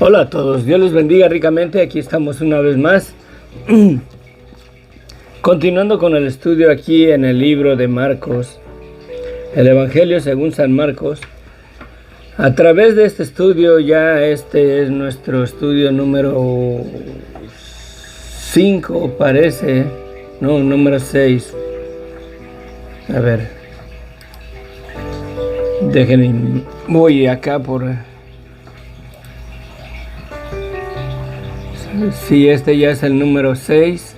Hola a todos, Dios les bendiga ricamente. Aquí estamos una vez más, continuando con el estudio aquí en el libro de Marcos, el Evangelio según San Marcos. A través de este estudio, ya este es nuestro estudio número 5, parece, no, número 6. A ver, déjenme, voy acá por... Sí, este ya es el número 6.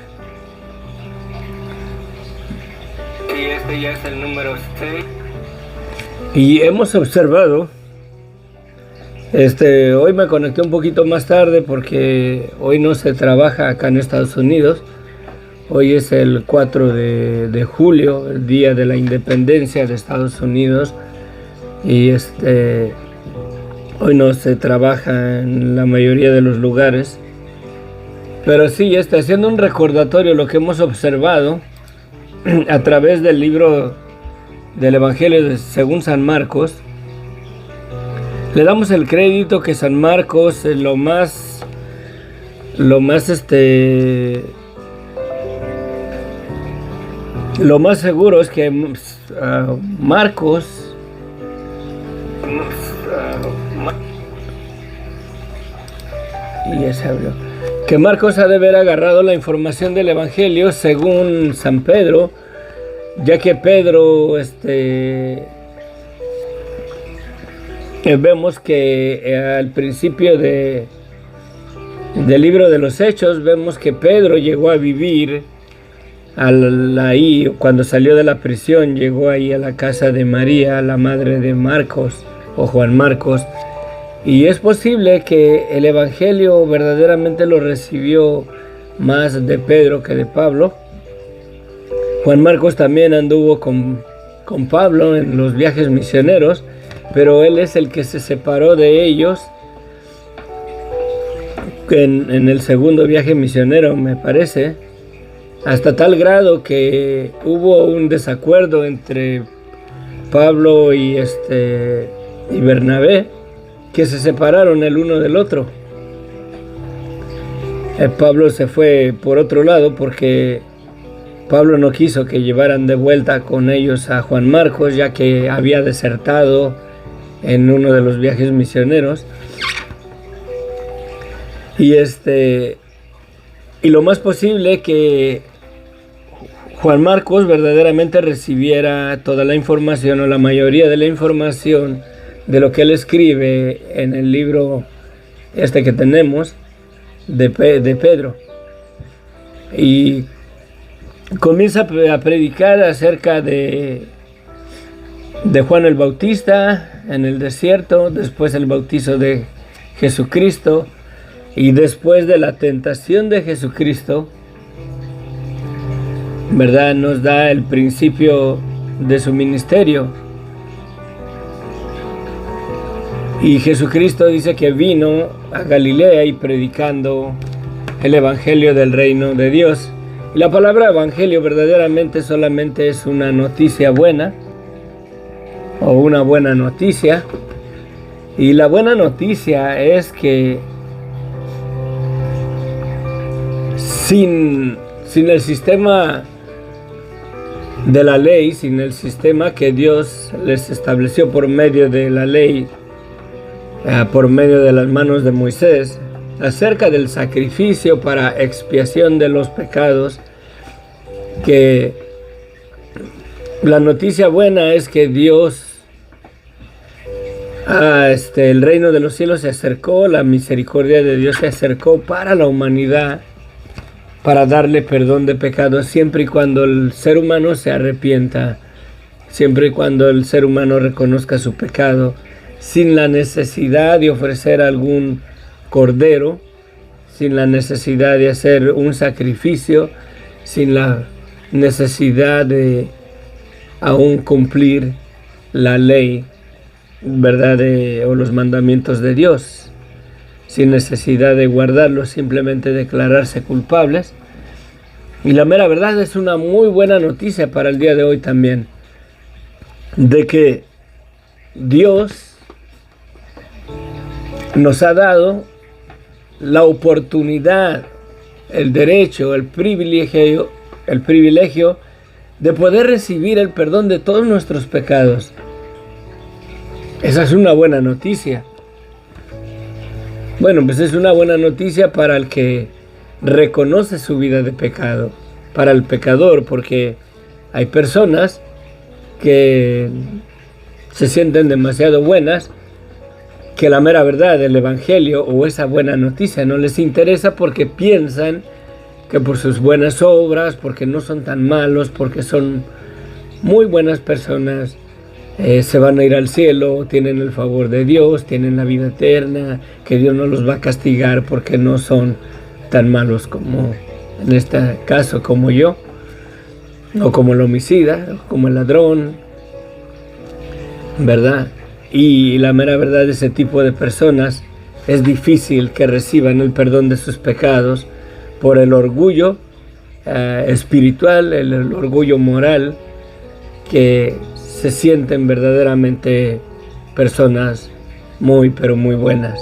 Y hemos observado, hoy me conecté un poquito más tarde porque hoy no se trabaja acá en Estados Unidos. Hoy es el 4 de julio, el día de la independencia de Estados Unidos. Y hoy no se trabaja en la mayoría de los lugares. Pero sí, haciendo un recordatorio de lo que hemos observado a través del libro del Evangelio según San Marcos. Le damos el crédito que San Marcos es lo más seguro es que Marcos y ya se abrió. Que Marcos ha de haber agarrado la información del Evangelio según San Pedro, ya que Pedro, vemos que al principio del libro de los Hechos, vemos que Pedro llegó a vivir ahí, cuando salió de la prisión, llegó ahí a la casa de María, la madre de Marcos, o Juan Marcos. Y es posible que el Evangelio verdaderamente lo recibió más de Pedro que de Pablo. Juan Marcos también anduvo con Pablo en los viajes misioneros, pero él es el que se separó de ellos en el segundo viaje misionero, me parece, hasta tal grado que hubo un desacuerdo entre Pablo y Bernabé, que se separaron el uno del otro. Pablo se fue por otro lado porque Pablo no quiso que llevaran de vuelta con ellos a Juan Marcos, ya que había desertado en uno de los viajes misioneros. Y lo más posible que Juan Marcos verdaderamente recibiera toda la información o la mayoría de la información de lo que él escribe en el libro que tenemos de Pedro. Y comienza a predicar acerca de Juan el Bautista en el desierto, después el bautizo de Jesucristo, y después de la tentación de Jesucristo, ¿verdad? Nos da el principio de su ministerio. Y Jesucristo dice que vino a Galilea y predicando el Evangelio del reino de Dios. Y la palabra Evangelio verdaderamente solamente es una noticia buena, o una buena noticia. Y la buena noticia es que sin el sistema de la ley, sin el sistema que Dios les estableció por medio de la ley, por medio de las manos de Moisés, acerca del sacrificio para expiación de los pecados, que la noticia buena es que Dios, el reino de los cielos se acercó, la misericordia de Dios se acercó para la humanidad, para darle perdón de pecados, siempre y cuando el ser humano se arrepienta, siempre y cuando el ser humano reconozca su pecado, sin la necesidad de ofrecer algún cordero, sin la necesidad de hacer un sacrificio, sin la necesidad de aún cumplir la ley, ¿verdad? O los mandamientos de Dios, sin necesidad de guardarlos, simplemente declararse culpables. Y la mera verdad es una muy buena noticia para el día de hoy también, de que Dios nos ha dado la oportunidad, el derecho, el privilegio de poder recibir el perdón de todos nuestros pecados. Esa es una buena noticia. Bueno, pues es una buena noticia para el que reconoce su vida de pecado, para el pecador, porque hay personas que se sienten demasiado buenas, que la mera verdad del Evangelio o esa buena noticia no les interesa porque piensan que por sus buenas obras, porque no son tan malos, porque son muy buenas personas, se van a ir al cielo, tienen el favor de Dios, tienen la vida eterna, que Dios no los va a castigar porque no son tan malos como, en este caso, como yo, o como el homicida, o como el ladrón, ¿verdad? Y la mera verdad de ese tipo de personas es difícil que reciban el perdón de sus pecados por el orgullo espiritual, el orgullo moral, que se sienten verdaderamente personas muy, pero muy buenas.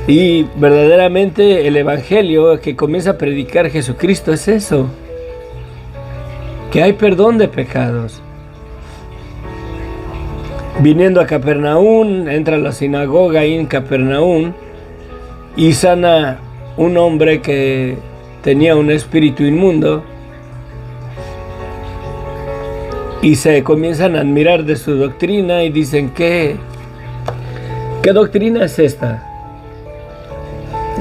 Y verdaderamente el Evangelio que comienza a predicar Jesucristo es eso, que hay perdón de pecados. Viniendo a Capernaum, entra a la sinagoga ahí en Capernaum y sana un hombre que tenía un espíritu inmundo, y se comienzan a admirar de su doctrina y dicen, ¿qué doctrina es esta?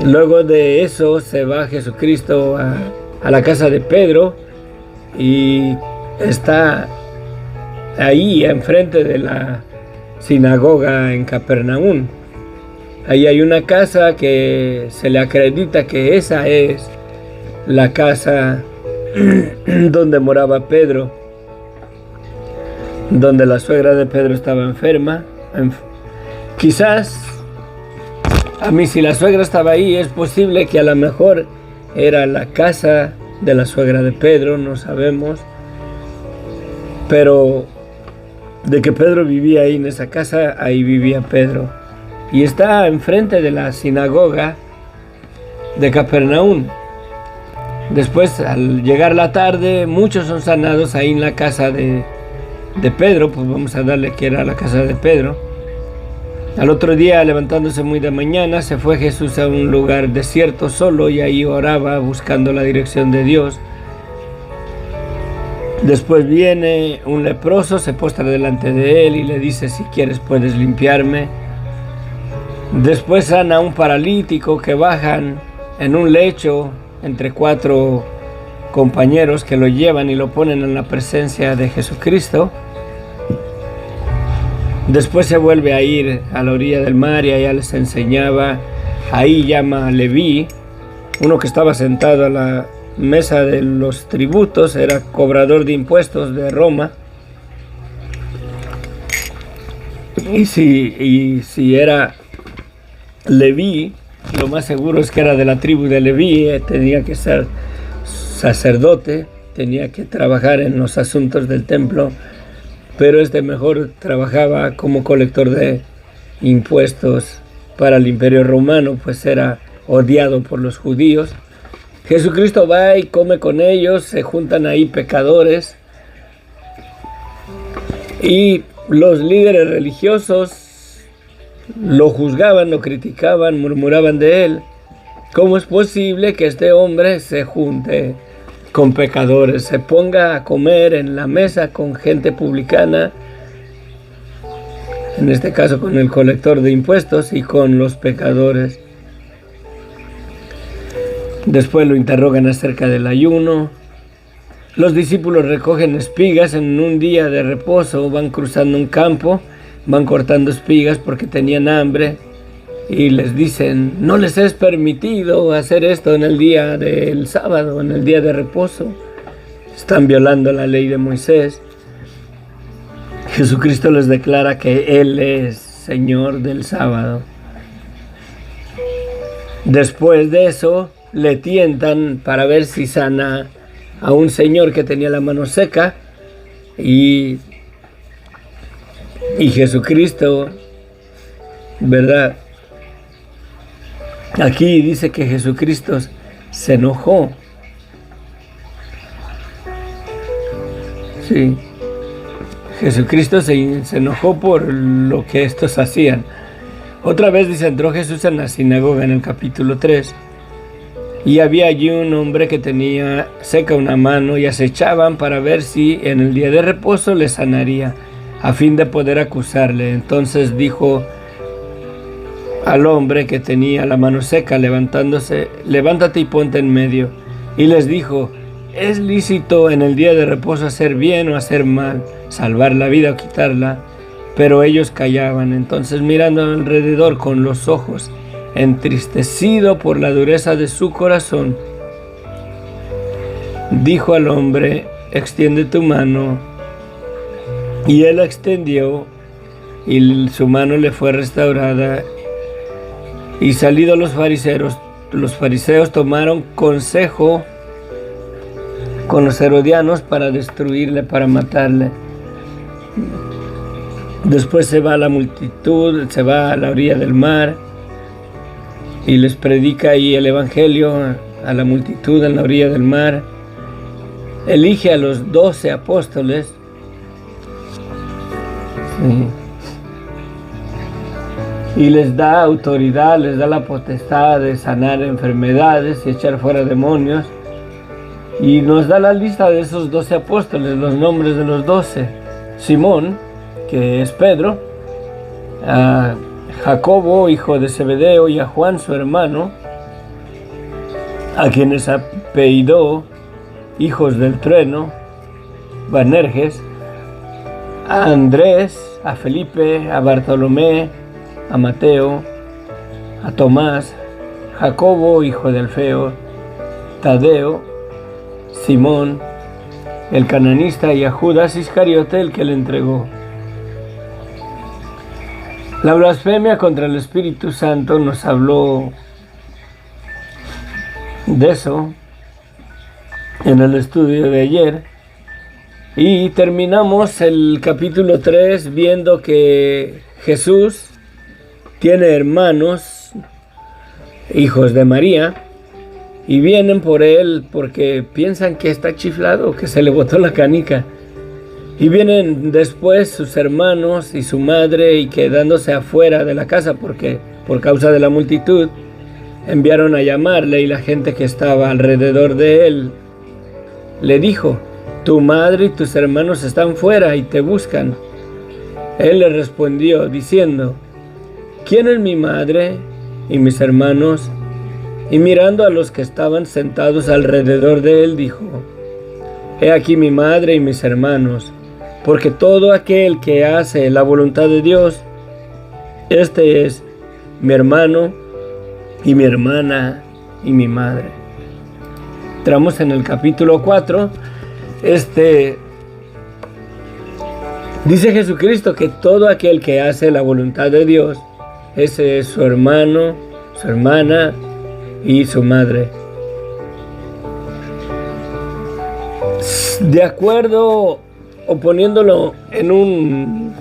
Luego de eso se va Jesucristo a la casa de Pedro y está ahí enfrente de la sinagoga en Capernaum. Ahí hay una casa que se le acredita que esa es la casa donde moraba Pedro, donde la suegra de Pedro estaba enferma. Quizás, si la suegra estaba ahí, es posible que a lo mejor era la casa de la suegra de Pedro, no sabemos. Pero de que Pedro vivía ahí en esa casa, ahí vivía Pedro. Y está enfrente de la sinagoga de Capernaum. Después, al llegar la tarde, muchos son sanados ahí en la casa de Pedro, pues vamos a darle que era la casa de Pedro. Al otro día, levantándose muy de mañana, se fue Jesús a un lugar desierto solo y ahí oraba buscando la dirección de Dios. Después viene un leproso, se postra delante de él y le dice, si quieres puedes limpiarme. Después sana a un paralítico que bajan en un lecho entre 4 compañeros que lo llevan y lo ponen en la presencia de Jesucristo. Después se vuelve a ir a la orilla del mar y allá les enseñaba. Ahí llama a Leví, uno que estaba sentado a la mesa de los tributos, era cobrador de impuestos de Roma. Y si era Leví, lo más seguro es que era de la tribu de Leví, tenía que ser sacerdote, tenía que trabajar en los asuntos del templo, pero mejor trabajaba como colector de impuestos para el Imperio Romano, pues era odiado por los judíos. Jesucristo va y come con ellos, se juntan ahí pecadores, y los líderes religiosos lo juzgaban, lo criticaban, murmuraban de él. ¿Cómo es posible que este hombre se junte con pecadores, se ponga a comer en la mesa con gente publicana, en este caso con el colector de impuestos y con los pecadores? Después lo interrogan acerca del ayuno. Los discípulos recogen espigas en un día de reposo, van cruzando un campo, van cortando espigas porque tenían hambre y les dicen, no les es permitido hacer esto en el día del sábado, en el día de reposo. Están violando la ley de Moisés. Jesucristo les declara que Él es Señor del sábado. Después de eso, le tientan para ver si sana a un señor que tenía la mano seca, y Jesucristo, ¿verdad?, Aquí dice que Jesucristo se enojó. Sí. Jesucristo se enojó por lo que estos hacían. Otra vez dice, entró Jesús en la sinagoga en el capítulo 3. Y había allí un hombre que tenía seca una mano y acechaban para ver si en el día de reposo le sanaría, a fin de poder acusarle. Entonces dijo al hombre que tenía la mano seca, levantándose, levántate y ponte en medio. Y les dijo, ¿es lícito en el día de reposo hacer bien o hacer mal, salvar la vida o quitarla? Pero ellos callaban. Entonces mirando alrededor con los ojos, entristecido por la dureza de su corazón, dijo al hombre, extiende tu mano. Y él la extendió, y su mano le fue restaurada. Y salidos los fariseos tomaron consejo con los herodianos para destruirle, para matarle. Después se va a la multitud, se va a la orilla del mar y les predica ahí el evangelio a la multitud en la orilla del mar. Elige a los 12 apóstoles. Sí. Y les da autoridad, les da la potestad de sanar enfermedades y echar fuera demonios. Y nos da la lista de esos 12 apóstoles, los nombres de los 12. Simón, que es Pedro, a Jacobo, hijo de Zebedeo, y a Juan, su hermano, a quienes apellidó hijos del trueno, Boanerges, a Andrés, a Felipe, a Bartolomé, a Mateo, a Tomás, Jacobo, hijo de Alfeo, Tadeo, Simón, el cananista, y a Judas Iscariote, el que le entregó. La blasfemia contra el Espíritu Santo nos habló de eso en el estudio de ayer. Y terminamos el capítulo 3 viendo que Jesús tiene hermanos, hijos de María, y vienen por él porque piensan que está chiflado, que se le botó la canica. Y vienen después sus hermanos y su madre, y quedándose afuera de la casa porque por causa de la multitud enviaron a llamarle, y la gente que estaba alrededor de él le dijo, tu madre y tus hermanos están fuera y te buscan. Él le respondió diciendo, ¿quién es mi madre y mis hermanos? Y mirando a los que estaban sentados alrededor de él, dijo, he aquí mi madre y mis hermanos, porque todo aquel que hace la voluntad de Dios, este es mi hermano y mi hermana y mi madre. Entramos en el capítulo 4. Dice Jesucristo que todo aquel que hace la voluntad de Dios, ese es su hermano, su hermana y su madre. De acuerdo, o poniéndolo en un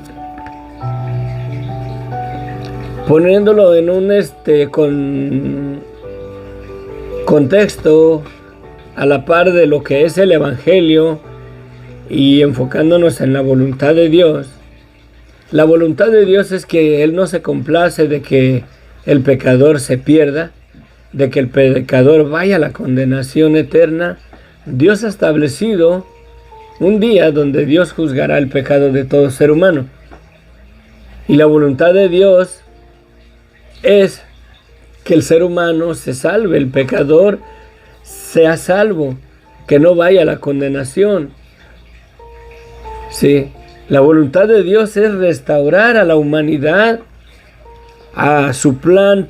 contexto a la par de lo que es el evangelio y enfocándonos en la voluntad de Dios. La voluntad de Dios es que Él no se complace de que el pecador se pierda, de que el pecador vaya a la condenación eterna. Dios ha establecido un día donde Dios juzgará el pecado de todo ser humano. Y la voluntad de Dios es que el ser humano se salve, el pecador sea salvo, que no vaya a la condenación. Sí, la voluntad de Dios es restaurar a la humanidad a su plan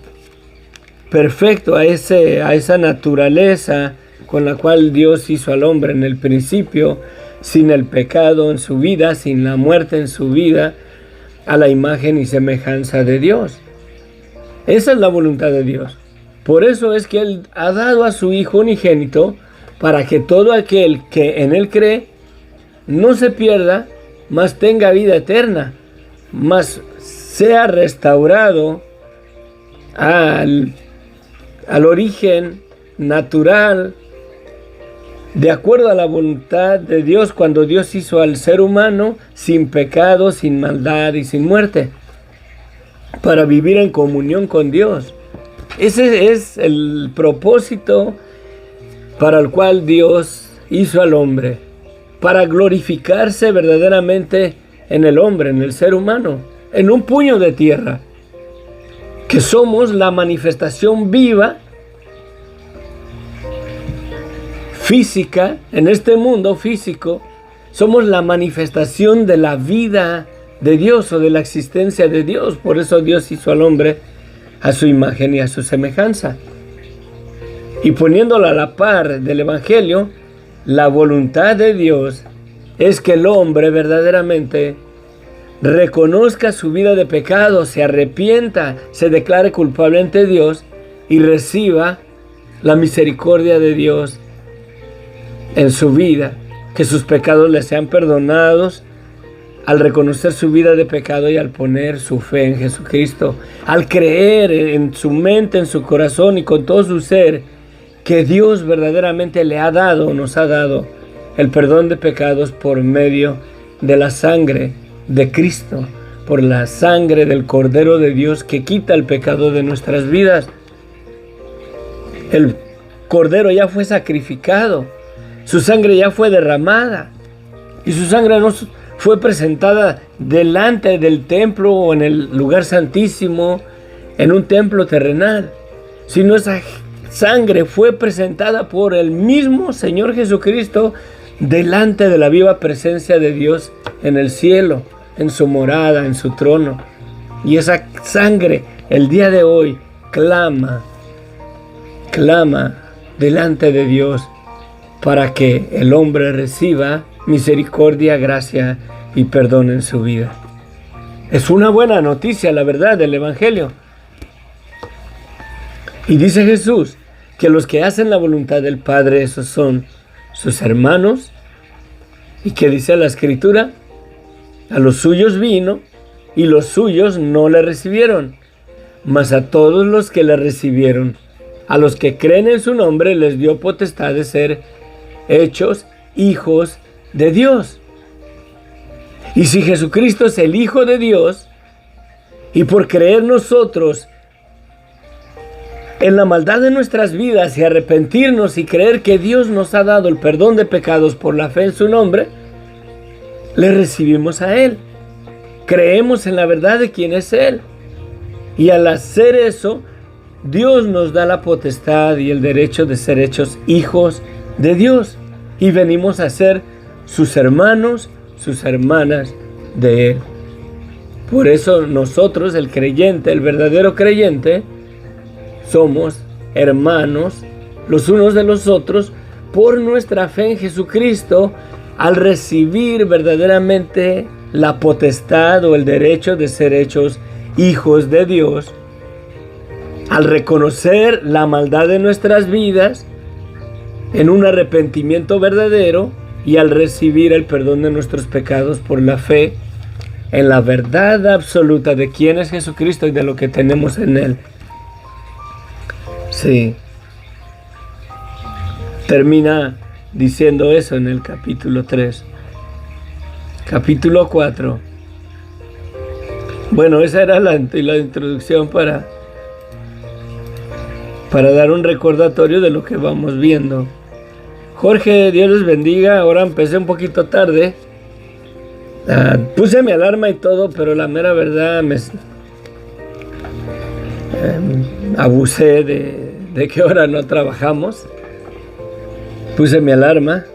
perfecto, a esa naturaleza con la cual Dios hizo al hombre en el principio, sin el pecado en su vida, sin la muerte en su vida, a la imagen y semejanza de Dios. Esa es la voluntad de Dios. Por eso es que Él ha dado a su Hijo unigénito para que todo aquel que en Él cree no se pierda, mas tenga vida eterna, mas sea restaurado al al origen natural, de acuerdo a la voluntad de Dios, cuando Dios hizo al ser humano sin pecado, sin maldad y sin muerte, para vivir en comunión con Dios. Ese es el propósito para el cual Dios hizo al hombre, para glorificarse verdaderamente en el hombre, en el ser humano, en un puño de tierra, que somos la manifestación viva, física, en este mundo físico, somos la manifestación de la vida de Dios o de la existencia de Dios. Por eso Dios hizo al hombre a su imagen y a su semejanza. Y poniéndolo a la par del Evangelio, la voluntad de Dios es que el hombre verdaderamente reconozca su vida de pecado, se arrepienta, se declare culpable ante Dios y reciba la misericordia de Dios en su vida, que sus pecados le sean perdonados al reconocer su vida de pecado y al poner su fe en Jesucristo, al creer en su mente, en su corazón y con todo su ser que Dios verdaderamente le ha dado, nos ha dado el perdón de pecados por medio de la sangre de Cristo, por la sangre del Cordero de Dios que quita el pecado de nuestras vidas. El Cordero ya fue sacrificado, su sangre ya fue derramada y su sangre no fue presentada delante del templo o en el lugar santísimo, en un templo terrenal, sino esa sangre fue presentada por el mismo Señor Jesucristo delante de la viva presencia de Dios en el cielo, en su morada, en su trono. Y esa sangre el día de hoy clama delante de Dios para que el hombre reciba misericordia, gracia y perdón en su vida. Es una buena noticia, la verdad, del Evangelio. Y dice Jesús que los que hacen la voluntad del Padre, esos son sus hermanos. ¿Y qué dice la Escritura? A los suyos vino y los suyos no le recibieron, mas a todos los que le recibieron, a los que creen en su nombre, les dio potestad de ser hechos hijos de Dios. Y si Jesucristo es el Hijo de Dios, y por creer nosotros en la maldad de nuestras vidas y arrepentirnos y creer que Dios nos ha dado el perdón de pecados por la fe en su nombre, le recibimos a Él. Creemos en la verdad de quién es Él. Y al hacer eso, Dios nos da la potestad y el derecho de ser hechos hijos de Dios. Y venimos a ser sus hermanos, sus hermanas de Él. Por eso nosotros, el creyente, el verdadero creyente, somos hermanos los unos de los otros por nuestra fe en Jesucristo, al recibir verdaderamente la potestad o el derecho de ser hechos hijos de Dios, al reconocer la maldad de nuestras vidas en un arrepentimiento verdadero y al recibir el perdón de nuestros pecados por la fe en la verdad absoluta de quién es Jesucristo y de lo que tenemos en Él. Sí. Termina diciendo eso en el capítulo 3. Capítulo 4. Bueno, esa era la introducción para dar un recordatorio de lo que vamos viendo. Jorge, Dios les bendiga. Ahora empecé un poquito tarde. Puse mi alarma y todo, pero la mera verdad abusé de qué hora no trabajamos. Puse mi alarma,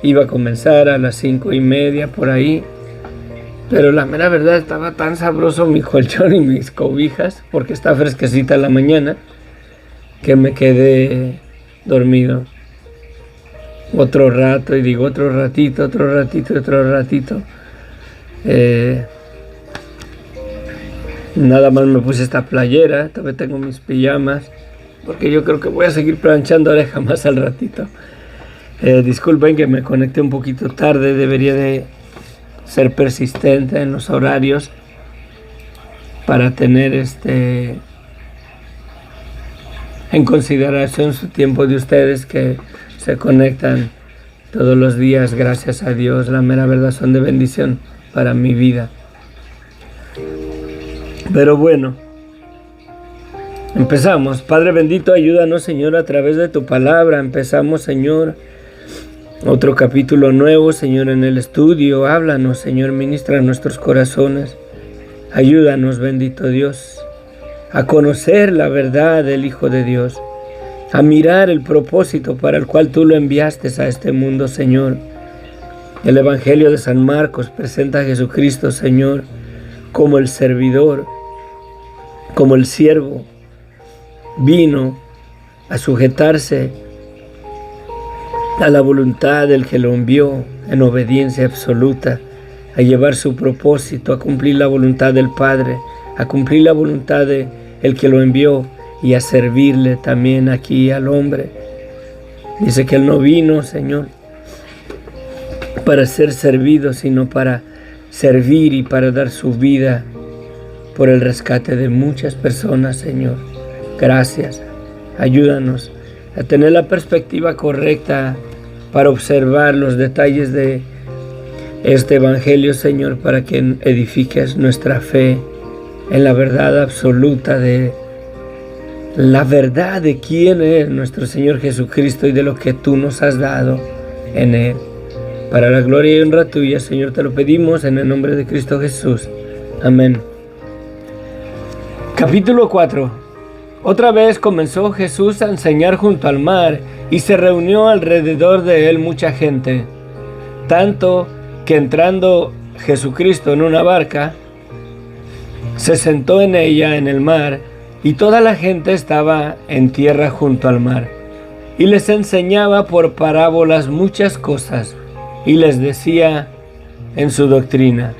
iba a comenzar a las 5:30 por ahí, pero la mera verdad estaba tan sabroso mi colchón y mis cobijas, porque está fresquecita la mañana, que me quedé dormido otro rato, y digo otro ratito. Nada más me puse esta playera, todavía tengo mis pijamas, porque yo creo que voy a seguir planchando oreja más al ratito. Disculpen que me conecté un poquito tarde, debería de ser persistente en los horarios para tener en consideración su tiempo de ustedes que se conectan todos los días. Gracias a Dios, la mera verdad son de bendición para mi vida. Pero bueno, empezamos. Padre bendito, ayúdanos, Señor, a través de tu palabra. Empezamos, Señor, otro capítulo nuevo, Señor, en el estudio. Háblanos, Señor, ministra nuestros corazones. Ayúdanos, bendito Dios, a conocer la verdad del Hijo de Dios, a mirar el propósito para el cual tú lo enviaste a este mundo, Señor. El Evangelio de San Marcos presenta a Jesucristo, Señor, como el servidor, como el siervo. Vino a sujetarse a la voluntad del que lo envió en obediencia absoluta, a llevar su propósito, a cumplir la voluntad del Padre, a cumplir la voluntad de el que lo envió y a servirle también aquí al hombre. Dice que Él no vino, Señor, para ser servido, sino para servir y para dar su vida por el rescate de muchas personas, Señor. Gracias. Ayúdanos a tener la perspectiva correcta para observar los detalles de este Evangelio, Señor, para que edifiques nuestra fe en la verdad absoluta de la verdad de quién es nuestro Señor Jesucristo y de lo que tú nos has dado en Él. Para la gloria y honra tuya, Señor, te lo pedimos en el nombre de Cristo Jesús. Amén. Capítulo 4. Otra vez comenzó Jesús a enseñar junto al mar y se reunió alrededor de él mucha gente, tanto que entrando Jesucristo en una barca, se sentó en ella en el mar, y toda la gente estaba en tierra junto al mar. Y les enseñaba por parábolas muchas cosas, y les decía en su doctrina: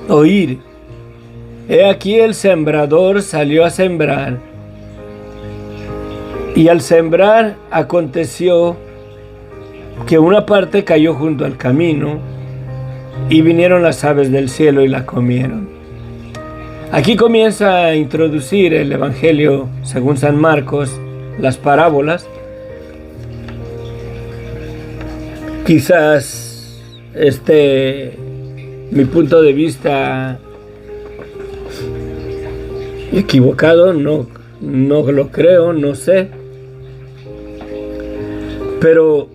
oíd, he aquí el sembrador salió a sembrar. Y al sembrar aconteció que una parte cayó junto al camino, y vinieron las aves del cielo y la comieron. Aquí comienza a introducir el Evangelio según San Marcos, las parábolas. Quizás mi punto de vista equivocado, no lo creo, no sé. Pero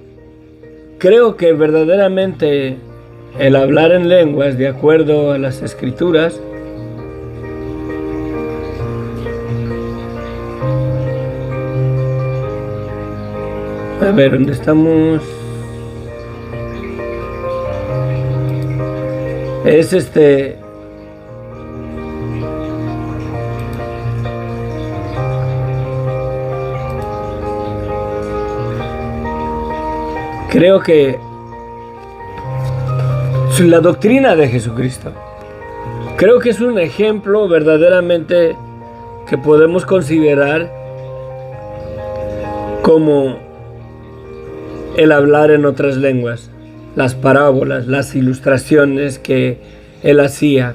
creo que verdaderamente el hablar en lenguas de acuerdo a las Escrituras a ver, ¿dónde estamos? Es creo que la doctrina de Jesucristo, creo que es un ejemplo verdaderamente que podemos considerar como el hablar en otras lenguas, las parábolas, las ilustraciones que él hacía,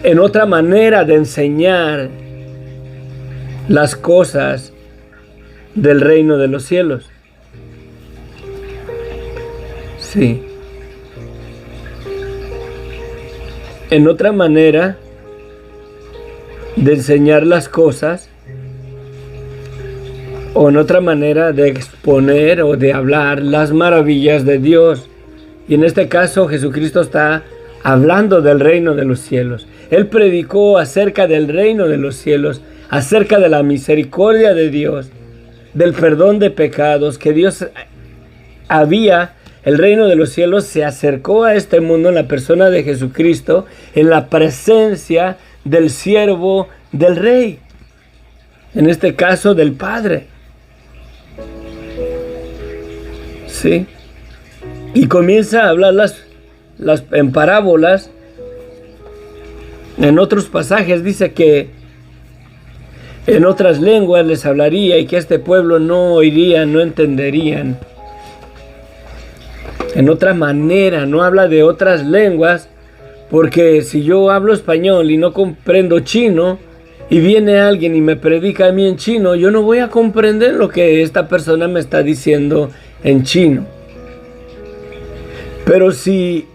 en otra manera de enseñar las cosas del reino de los cielos. Sí. En otra manera de enseñar las cosas, o en otra manera de exponer o de hablar las maravillas de Dios. Y en este caso Jesucristo está hablando del reino de los cielos. Él predicó acerca del reino de los cielos, acerca de la misericordia de Dios, del perdón de pecados, que Dios había. El reino de los cielos se acercó a este mundo en la persona de Jesucristo, en la presencia del siervo del Rey, en este caso del Padre. ¿Sí? Y comienza a hablar en parábolas. En otros pasajes dice que en otras lenguas les hablaría y que este pueblo no oirían, no entenderían. En otra manera, no habla de otras lenguas, porque si yo hablo español y no comprendo chino, y viene alguien y me predica a mí en chino, yo no voy a comprender lo que esta persona me está diciendo en chino. Pero si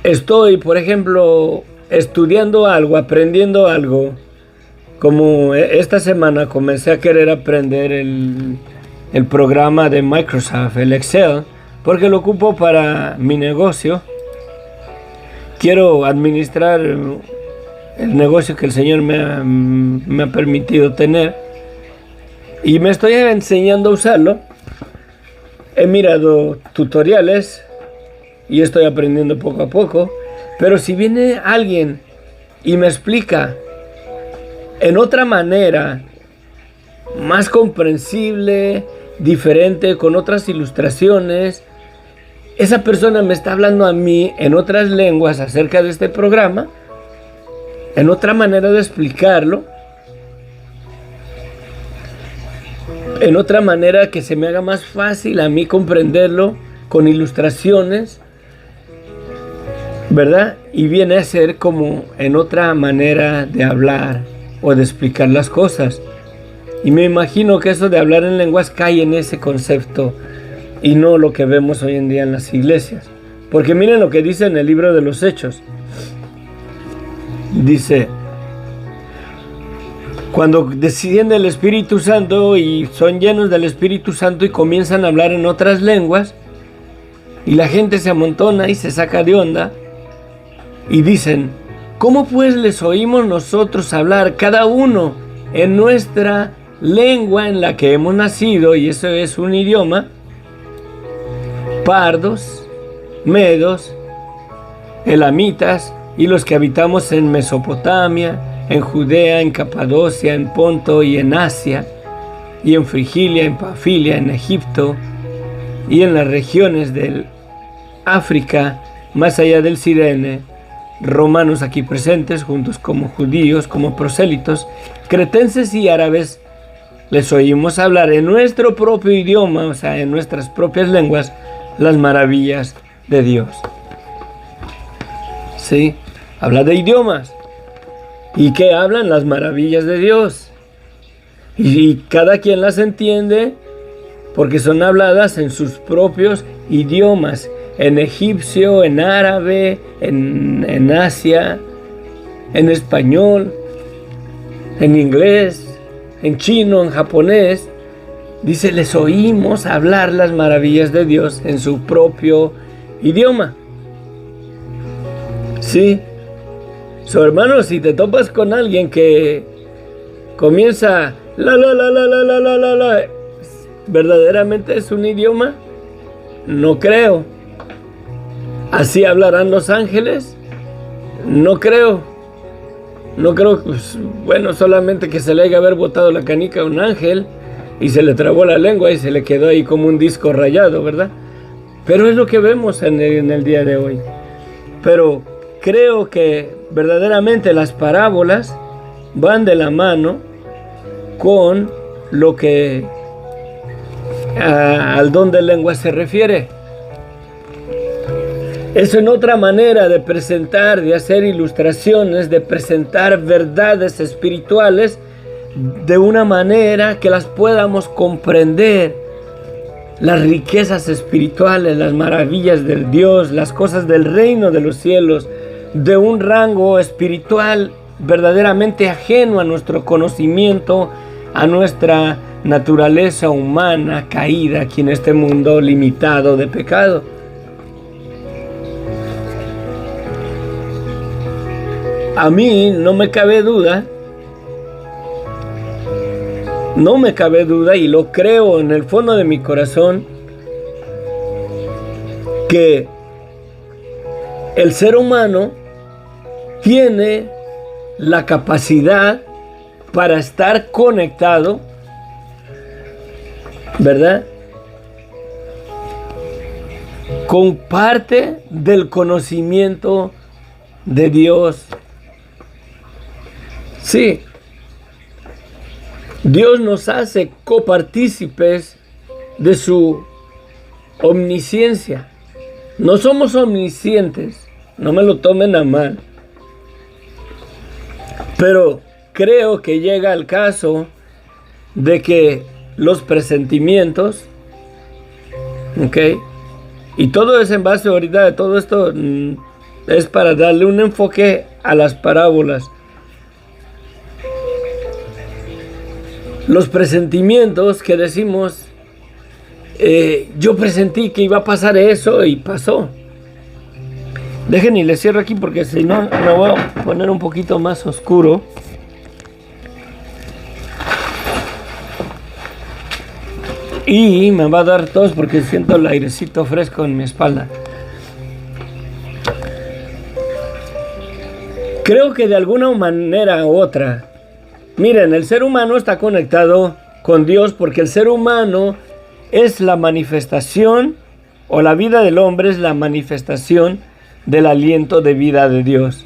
estoy, por ejemplo, estudiando algo, aprendiendo algo, como esta semana comencé a querer aprender el programa de Microsoft, el Excel, porque lo ocupo para mi negocio. Quiero administrar el negocio que el Señor me ha permitido tener y me estoy enseñando a usarlo. He mirado tutoriales y estoy aprendiendo poco a poco, pero si viene alguien y me explica en otra manera, más comprensible, diferente, con otras ilustraciones, esa persona me está hablando a mí en otras lenguas acerca de este programa, en otra manera de explicarlo, en otra manera que se me haga más fácil a mí comprenderlo, con ilustraciones, ¿verdad? Y viene a ser como en otra manera de hablar o de explicar las cosas. Y me imagino que eso de hablar en lenguas cae en ese concepto y no lo que vemos hoy en día en las iglesias. Porque miren lo que dice en el libro de los Hechos. Dice, cuando desciende el Espíritu Santo y son llenos del Espíritu Santo y comienzan a hablar en otras lenguas, y la gente se amontona y se saca de onda, y dicen, ¿cómo pues les oímos nosotros hablar cada uno en nuestra lengua en la que hemos nacido? Y eso es un idioma. Pardos, medos, elamitas y los que habitamos en Mesopotamia, en Judea, en Capadocia, en Ponto y en Asia, y en Frigilia, en Pafilia, en Egipto, y en las regiones del África, más allá del Cirene, romanos aquí presentes, juntos como judíos, como prosélitos, cretenses y árabes, les oímos hablar en nuestro propio idioma, o sea, en nuestras propias lenguas, las maravillas de Dios. Sí, habla de idiomas. ¿Y qué hablan? Las maravillas de Dios. Y cada quien las entiende porque son habladas en sus propios idiomas. En egipcio, en árabe, en Asia, en español, en inglés, en chino, en japonés. Dice, les oímos hablar las maravillas de Dios en su propio idioma. Sí. So, hermano, si te topas con alguien que comienza la, ¿verdaderamente es un idioma? No creo. ¿Así hablarán los ángeles? No creo. No creo, pues, bueno, solamente que se le haya haber botado la canica a un ángel y se le trabó la lengua y se le quedó ahí como un disco rayado, ¿verdad? Pero es lo que vemos en el día de hoy. Pero creo que verdaderamente las parábolas van de la mano con lo que al don de lengua se refiere. Es en otra manera de presentar, de hacer ilustraciones, de presentar verdades espirituales de una manera que las podamos comprender. Las riquezas espirituales, las maravillas del Dios, las cosas del reino de los cielos, de un rango espiritual verdaderamente ajeno a nuestro conocimiento, a nuestra naturaleza humana caída aquí en este mundo limitado de pecado. A mí no me cabe duda y lo creo en el fondo de mi corazón, que el ser humano tiene la capacidad para estar conectado, ¿verdad?, con parte del conocimiento de Dios. Sí, Dios nos hace copartícipes de su omnisciencia. No somos omniscientes, no me lo tomen a mal. Pero creo que llega el caso de que los presentimientos, ¿ok? Y todo es en base ahorita de todo esto, es para darle un enfoque a las parábolas. Los presentimientos que decimos, yo presentí que iba a pasar eso y pasó. Dejen y les cierro aquí porque si no me voy a poner un poquito más oscuro. Y me va a dar tos porque siento el airecito fresco en mi espalda. Creo que de alguna manera u otra, miren, el ser humano está conectado con Dios porque el ser humano es la manifestación, o la vida del hombre es la manifestación del aliento de vida de Dios.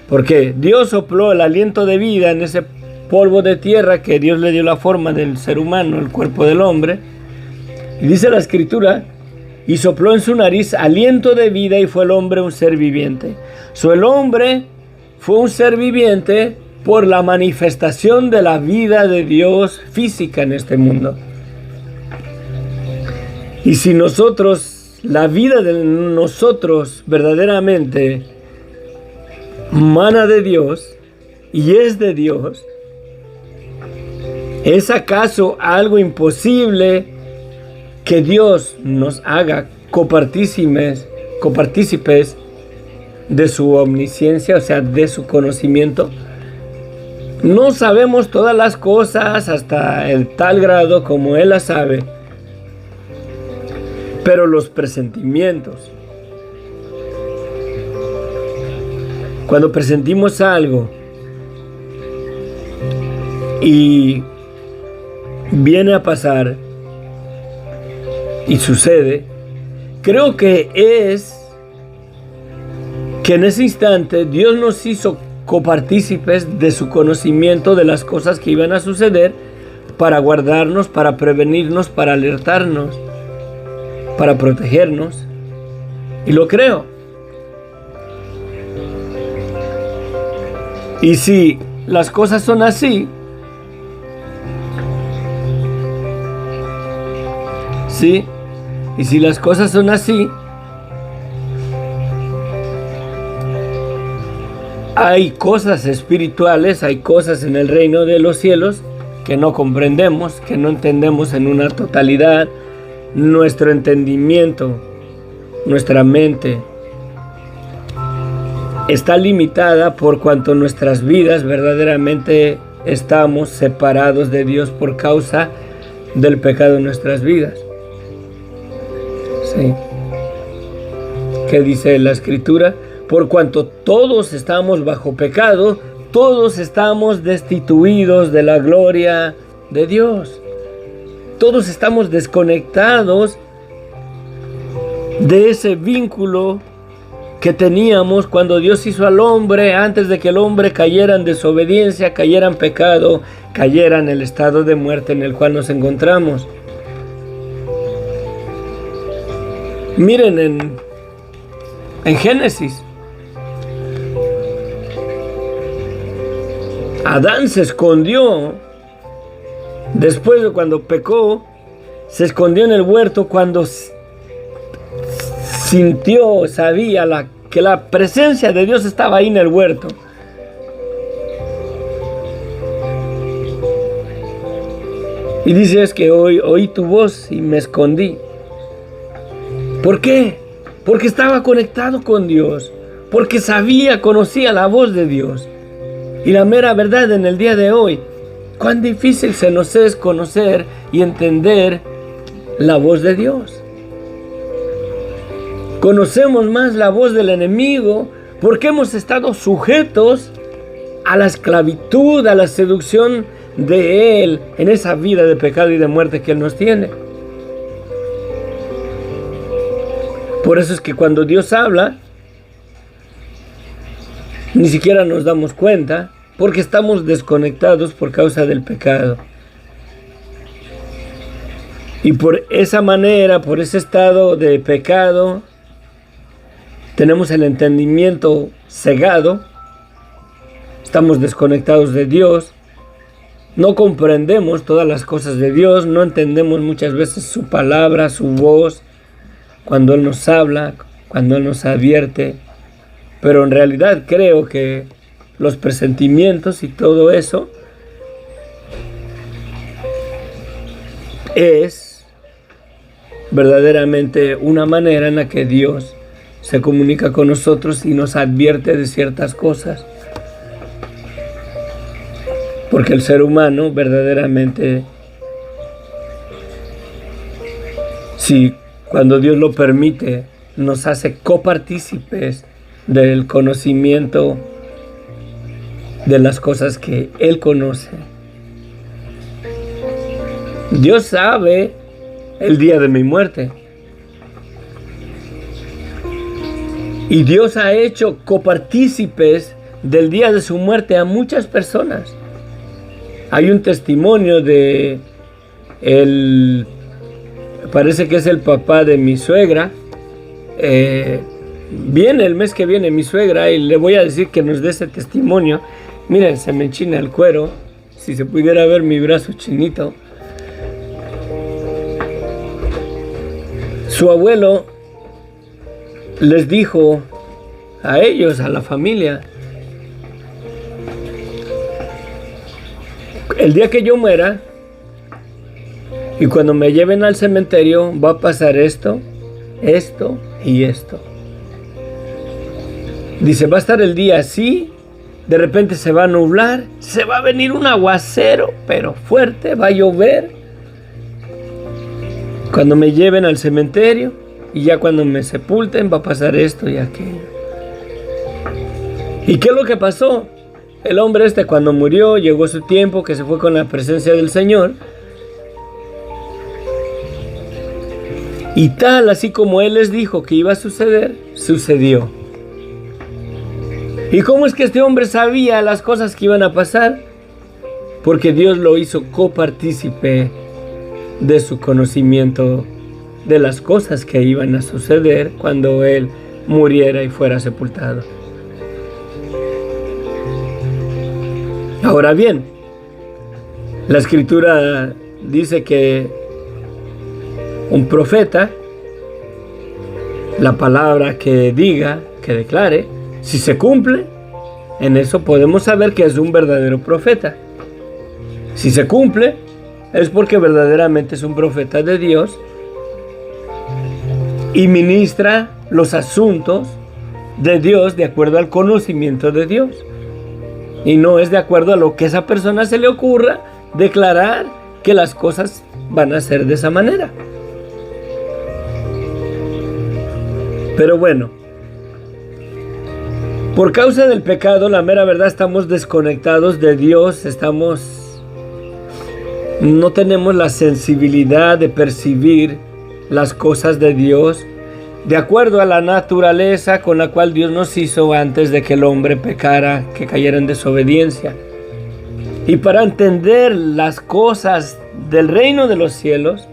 Porque Dios sopló el aliento de vida en ese polvo de tierra que Dios le dio la forma del ser humano, el cuerpo del hombre. Y dice la escritura, y sopló en su nariz aliento de vida y fue el hombre un ser viviente. El hombre fue un ser viviente por la manifestación de la vida de Dios física en este mundo. Y si nosotros, la vida de nosotros verdaderamente mana de Dios y es de Dios, ¿es acaso algo imposible que Dios nos haga copartícipes de su omnisciencia, o sea, de su conocimiento? No sabemos todas las cosas hasta el tal grado como Él las sabe, pero los presentimientos, cuando presentimos algo y viene a pasar y sucede, creo que es que en ese instante Dios nos hizo copartícipes de su conocimiento de las cosas que iban a suceder para guardarnos, para prevenirnos, para alertarnos, para protegernos. Y lo creo. Y si las cosas son así, ¿sí? Y si las cosas son así, hay cosas espirituales, hay cosas en el reino de los cielos que no comprendemos, que no entendemos en una totalidad. Nuestro entendimiento, nuestra mente está limitada por cuanto nuestras vidas verdaderamente estamos separados de Dios por causa del pecado en nuestras vidas. Sí. ¿Qué dice la Escritura? Por cuanto todos estamos bajo pecado, todos estamos destituidos de la gloria de Dios. Todos estamos desconectados de ese vínculo que teníamos cuando Dios hizo al hombre, antes de que el hombre cayera en desobediencia, cayera en pecado, cayera en el estado de muerte en el cual nos encontramos. Miren en Génesis, Adán se escondió después de cuando pecó, se escondió en el huerto cuando sintió, sabía que la presencia de Dios estaba ahí en el huerto. Y dice, es que oí tu voz y me escondí. ¿Por qué? Porque estaba conectado con Dios, porque conocía la voz de Dios. Y la mera verdad en el día de hoy, cuán difícil se nos es conocer y entender la voz de Dios. Conocemos más la voz del enemigo porque hemos estado sujetos a la esclavitud, a la seducción de él en esa vida de pecado y de muerte que él nos tiene. Por eso es que cuando Dios habla, ni siquiera nos damos cuenta, porque estamos desconectados por causa del pecado. Y por esa manera, por ese estado de pecado, tenemos el entendimiento cegado, estamos desconectados de Dios, no comprendemos todas las cosas de Dios, no entendemos muchas veces su palabra, su voz, cuando Él nos habla, cuando Él nos advierte, pero en realidad creo que los presentimientos y todo eso es verdaderamente una manera en la que Dios se comunica con nosotros y nos advierte de ciertas cosas. Porque el ser humano verdaderamente, si cuando Dios lo permite, nos hace copartícipes del conocimiento de las cosas que Él conoce. Dios sabe el día de mi muerte. Y Dios ha hecho copartícipes del día de su muerte a muchas personas. Hay un testimonio de parece que es el papá de mi suegra. Viene el mes que viene mi suegra y le voy a decir que nos dé ese testimonio. Miren, se me enchina el cuero. Si se pudiera ver mi brazo chinito. Su abuelo les dijo a ellos, a la familia: el día que yo muera y cuando me lleven al cementerio va a pasar esto, esto y esto. Dice, va a estar el día así, de repente se va a nublar, se va a venir un aguacero, pero fuerte, va a llover. Cuando me lleven al cementerio y ya cuando me sepulten va a pasar esto y aquello. ¿Y qué es lo que pasó? El hombre cuando murió, llegó su tiempo que se fue con la presencia del Señor. Y tal, así como Él les dijo que iba a suceder, sucedió. ¿Y cómo es que este hombre sabía las cosas que iban a pasar? Porque Dios lo hizo copartícipe de su conocimiento de las cosas que iban a suceder cuando Él muriera y fuera sepultado. Ahora bien, la Escritura dice que un profeta, la palabra que diga, que declare, si se cumple, en eso podemos saber que es un verdadero profeta. Si se cumple, es porque verdaderamente es un profeta de Dios y ministra los asuntos de Dios de acuerdo al conocimiento de Dios. Y no es de acuerdo a lo que a esa persona se le ocurra declarar que las cosas van a ser de esa manera. Pero bueno, por causa del pecado, la mera verdad, estamos desconectados de Dios, no tenemos la sensibilidad de percibir las cosas de Dios de acuerdo a la naturaleza con la cual Dios nos hizo antes de que el hombre pecara, que cayera en desobediencia. Y para entender las cosas del reino de los cielos,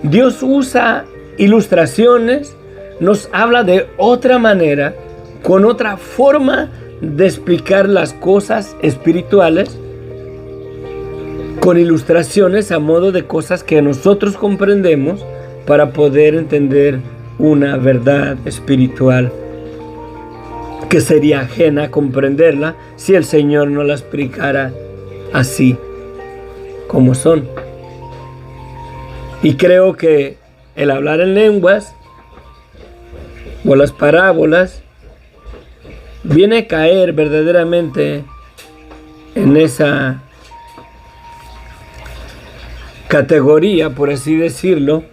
Dios usa ilustraciones, nos habla de otra manera, con otra forma de explicar las cosas espirituales, con ilustraciones a modo de cosas que nosotros comprendemos para poder entender una verdad espiritual que sería ajena a comprenderla si el Señor no la explicara así como son. Y creo que el hablar en lenguas o las parábolas viene a caer verdaderamente en esa categoría, por así decirlo,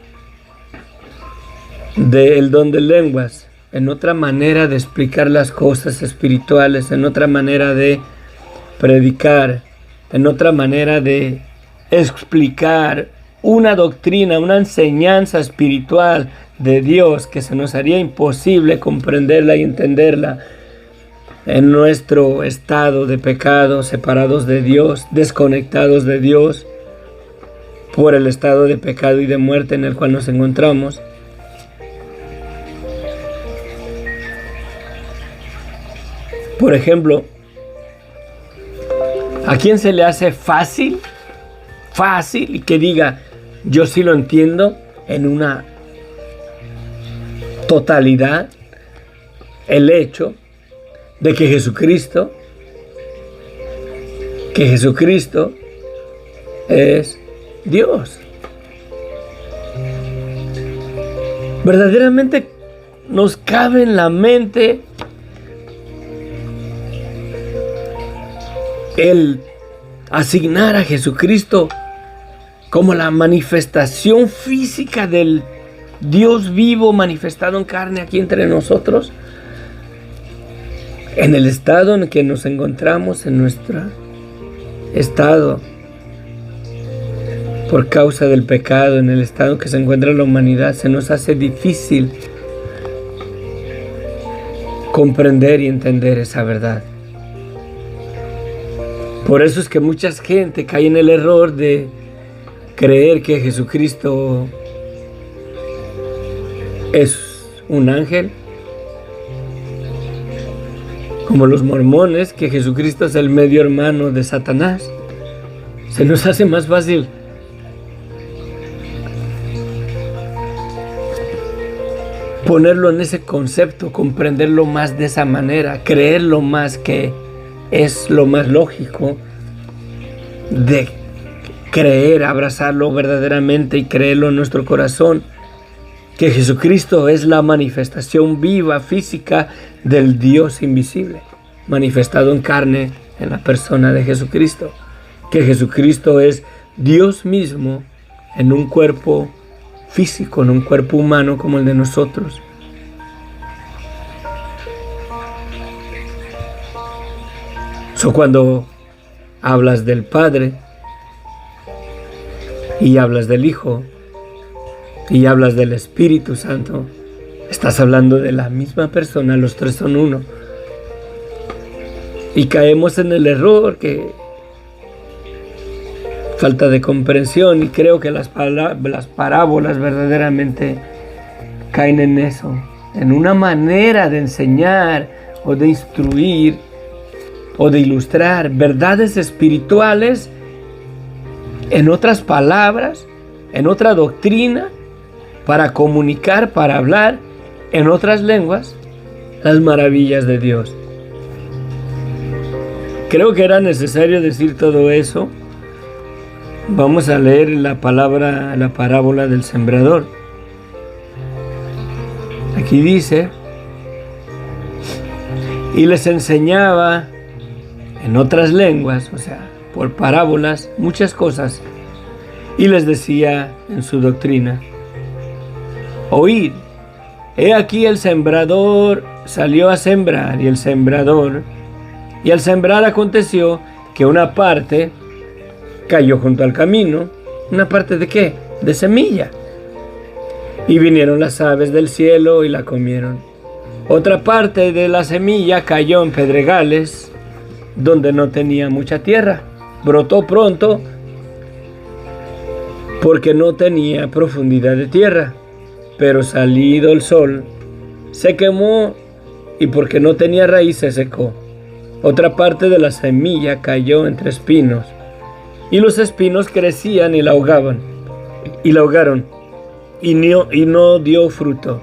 del don de lenguas, en otra manera de explicar las cosas espirituales, en otra manera de predicar, en otra manera de explicar una doctrina, una enseñanza espiritual de Dios que se nos haría imposible comprenderla y entenderla en nuestro estado de pecado, separados de Dios, desconectados de Dios por el estado de pecado y de muerte en el cual nos encontramos. Por ejemplo, ¿A quién se le hace fácil? Fácil, y que diga, yo sí lo entiendo en una totalidad, el hecho de que Jesucristo es Dios. Verdaderamente nos cabe en la mente el asignar a Jesucristo como la manifestación física del Dios vivo manifestado en carne aquí entre nosotros, en el estado en el que nos encontramos, en nuestro estado por causa del pecado, en el estado en que se encuentra la humanidad. Se nos hace difícil comprender y entender esa verdad. Por eso es que mucha gente cae en el error de creer que Jesucristo es un ángel, como los mormones, que Jesucristo es el medio hermano de Satanás. Se nos hace más fácil ponerlo en ese concepto, comprenderlo más de esa manera, creerlo más, que es lo más lógico de creer, abrazarlo verdaderamente y creerlo en nuestro corazón, que Jesucristo es la manifestación viva, física del Dios invisible, manifestado en carne en la persona de Jesucristo, que Jesucristo es Dios mismo en un cuerpo físico, en un cuerpo humano como el de nosotros. Cuando hablas del Padre y hablas del Hijo y hablas del Espíritu Santo, estás hablando de la misma persona, los tres son uno. Y caemos en el error, que falta de comprensión, y creo que las parábolas verdaderamente caen en eso, en una manera de enseñar o de instruir o de ilustrar verdades espirituales, en otras palabras, en otra doctrina, para comunicar, para hablar en otras lenguas las maravillas de Dios. Creo que era necesario decir todo eso. Vamos a leer la parábola del sembrador. Aquí dice: y les enseñaba en otras lenguas, o sea, por parábolas, muchas cosas, y les decía en su doctrina: oíd, he aquí el sembrador salió a sembrar, y al sembrar aconteció que una parte cayó junto al camino. ¿Una parte de qué? De semilla. Y vinieron las aves del cielo y la comieron. Otra parte de la semilla cayó en pedregales, donde no tenía mucha tierra. Brotó pronto porque no tenía profundidad de tierra, pero salido el sol se quemó, y porque no tenía raíz se secó. Otra parte de la semilla cayó entre espinos, y los espinos crecían y la ahogaron, y no dio fruto.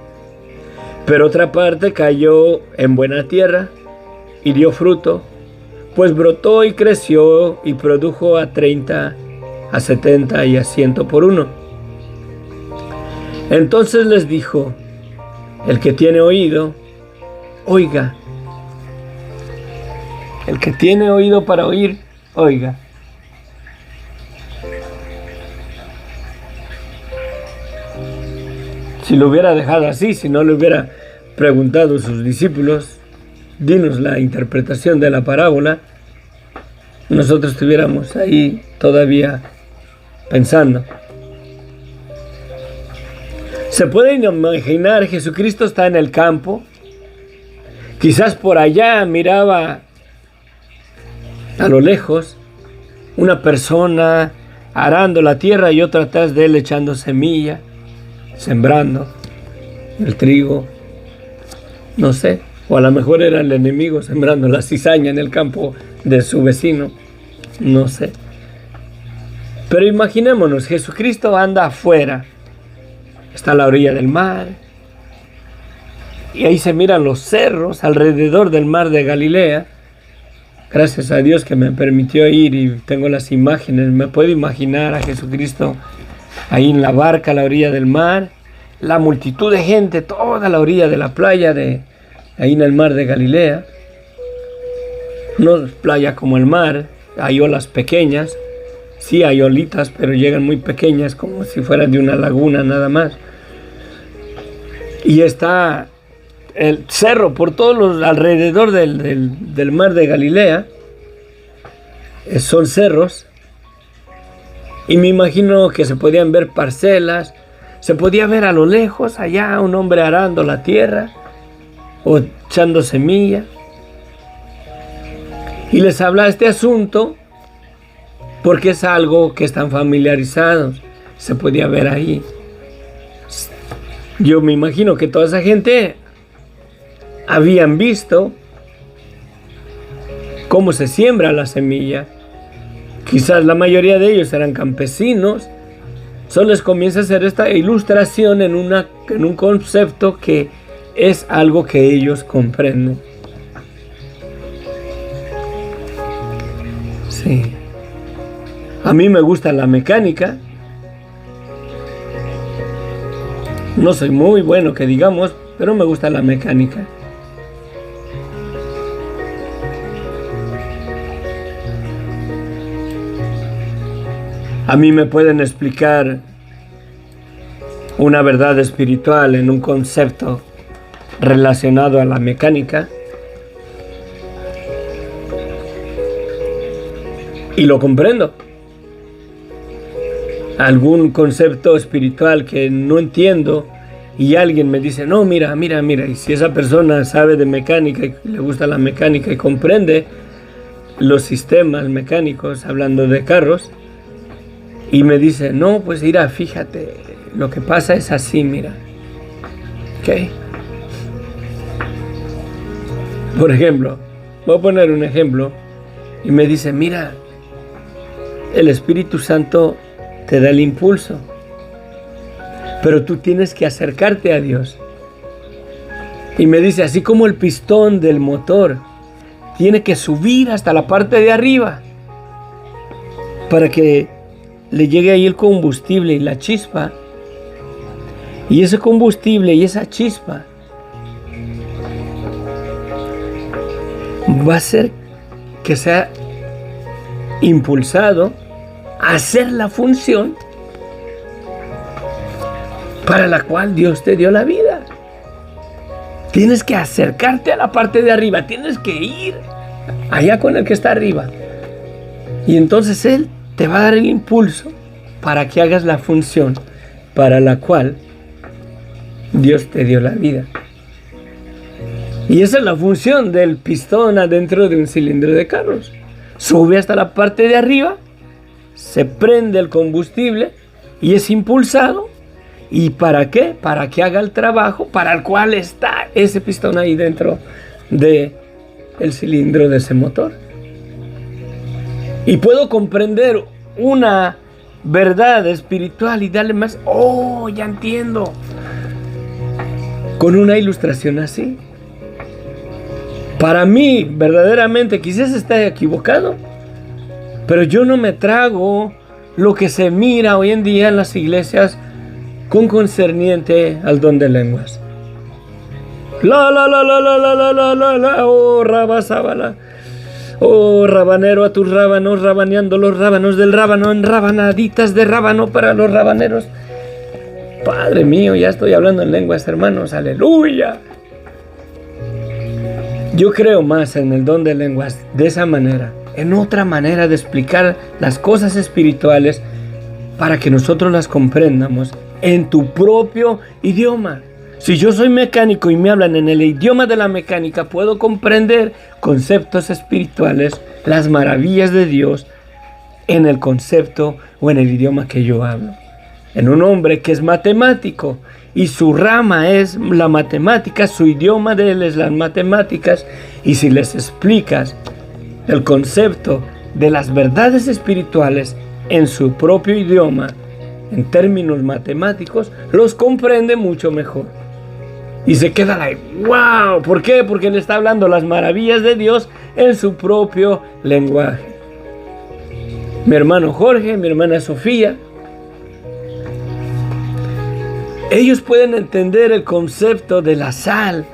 Pero otra parte cayó en buena tierra y dio fruto, pues brotó y creció y produjo a 30, a 70 y a 100 por uno. Entonces les dijo: el que tiene oído, oiga. El que tiene oído para oír, oiga. Si lo hubiera dejado así, si no le hubiera preguntado a sus discípulos: dinos la interpretación de la parábola, nosotros estuviéramos ahí todavía pensando. Se pueden imaginar, Jesucristo está en el campo, quizás por allá miraba a lo lejos una persona arando la tierra y otra atrás de él echando semilla, sembrando el trigo, no sé. O a lo mejor era el enemigo sembrando la cizaña en el campo de su vecino. no sé. Pero imaginémonos, Jesucristo anda afuera, está a la orilla del mar, y ahí se miran los cerros alrededor del mar de Galilea. Gracias a Dios que me permitió ir y tengo las imágenes. Me puedo imaginar a Jesucristo ahí en la barca a la orilla del mar, la multitud de gente, toda la orilla de la playa ahí en el mar de Galilea. No es playa como el mar, hay olas pequeñas, sí hay olitas, pero llegan muy pequeñas, como si fueran de una laguna nada más. Y está el cerro por todos los alrededor del mar de Galilea, son cerros, y me imagino que se podían ver parcelas, se podía ver a lo lejos allá un hombre arando la tierra o echando semilla, y les habla este asunto porque es algo que están familiarizados, se podía ver ahí. Yo me imagino que toda esa gente habían visto cómo se siembra la semilla. Quizás la mayoría de ellos eran campesinos. Solo les comienza a hacer esta ilustración en un concepto que es algo que ellos comprenden. Sí. A mí me gusta la mecánica. No soy muy bueno que digamos, pero me gusta la mecánica. A mí me pueden explicar una verdad espiritual en un concepto relacionado a la mecánica y lo comprendo. Algún concepto espiritual que no entiendo y alguien me dice, no, mira, y si esa persona sabe de mecánica y le gusta la mecánica y comprende los sistemas mecánicos, hablando de carros, y me dice, no, pues mira, fíjate, lo que pasa es así, mira. ¿Ok? Por ejemplo, voy a poner un ejemplo, y me dice, mira, el Espíritu Santo te da el impulso, pero tú tienes que acercarte a Dios. Y me dice, así como el pistón del motor tiene que subir hasta la parte de arriba para que le llegue ahí el combustible y la chispa, y ese combustible y esa chispa va a hacer que sea impulsado a hacer la función para la cual Dios te dio la vida. Tienes que acercarte a la parte de arriba, tienes que ir allá con el que está arriba, y entonces Él te va a dar el impulso para que hagas la función para la cual Dios te dio la vida. Y esa es la función del pistón adentro de un cilindro de carros. Sube hasta la parte de arriba, se prende el combustible y es impulsado. ¿Y para qué? Para que haga el trabajo para el cual está ese pistón ahí dentro del cilindro de ese motor. Y puedo comprender una verdad espiritual y darle más, oh, ya entiendo, con una ilustración así. Para mí, verdaderamente, quizás esté equivocado, pero yo no me trago lo que se mira hoy en día en las iglesias con concerniente al don de lenguas. Oh, rabasábala. Oh, rabanero a tus rábanos, rabaneando los rábanos del rábano en rabanaditas de rábano para los rabaneros. Padre mío, ya estoy hablando en lenguas, hermanos, aleluya. Yo creo más en el don de lenguas de esa manera, en otra manera de explicar las cosas espirituales para que nosotros las comprendamos en tu propio idioma. Si yo soy mecánico y me hablan en el idioma de la mecánica, puedo comprender conceptos espirituales, las maravillas de Dios en el concepto o en el idioma que yo hablo. En un hombre que es matemático y su rama es la matemática, su idioma de él es las matemáticas, y si les explicas el concepto de las verdades espirituales en su propio idioma, en términos matemáticos, los comprende mucho mejor. Y se queda like, wow, ¿por qué? Porque le está hablando las maravillas de Dios en su propio lenguaje. Mi hermano Jorge, mi hermana Sofía, ellos pueden entender el concepto de la sal,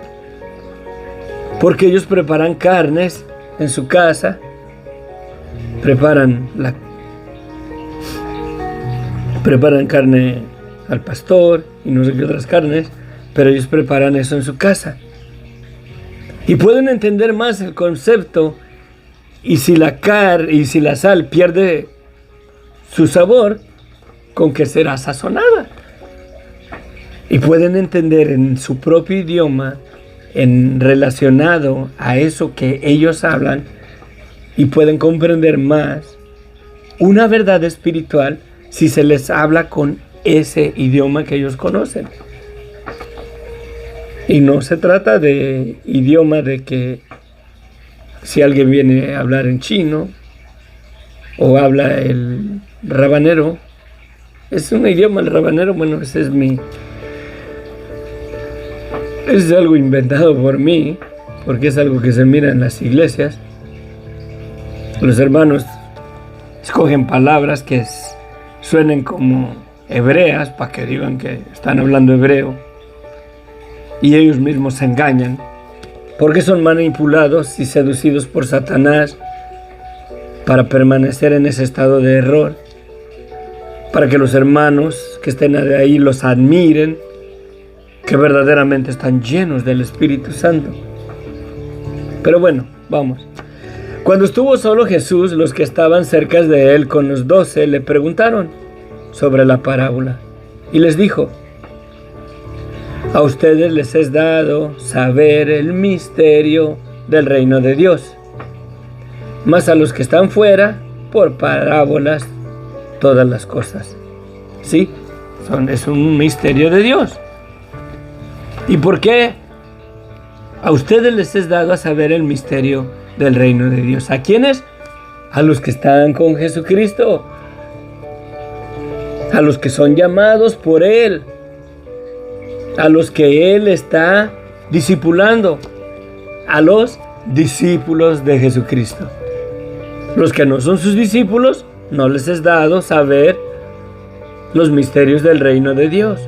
porque ellos preparan carnes en su casa, preparan carne al pastor y no sé qué otras carnes, pero ellos preparan eso en su casa. Y pueden entender más el concepto, y si la sal pierde su sabor, ¿con qué será sazonada? Y pueden entender en su propio idioma, relacionado a eso que ellos hablan, y pueden comprender más una verdad espiritual si se les habla con ese idioma que ellos conocen. Y no se trata de idioma de que si alguien viene a hablar en chino o habla el rabanero, es un idioma el rabanero, bueno, es algo inventado por mí, porque es algo que se mira en las iglesias. Los hermanos escogen palabras que suenen como hebreas para que digan que están hablando hebreo, y ellos mismos se engañan porque son manipulados y seducidos por Satanás para permanecer en ese estado de error, para que los hermanos que estén ahí los admiren, que verdaderamente están llenos del Espíritu Santo. Pero bueno, vamos. Cuando estuvo solo Jesús, los que estaban cerca de él con los 12 le preguntaron sobre la parábola y les dijo: a ustedes les es dado saber el misterio del reino de Dios, mas a los que están fuera, por parábolas todas las cosas. Sí, es un misterio de Dios. ¿Y por qué a ustedes les es dado a saber el misterio del reino de Dios? ¿A quiénes? A los que están con Jesucristo, a los que son llamados por Él, a los que Él está discipulando, a los discípulos de Jesucristo. Los que no son sus discípulos, no les es dado saber los misterios del reino de Dios.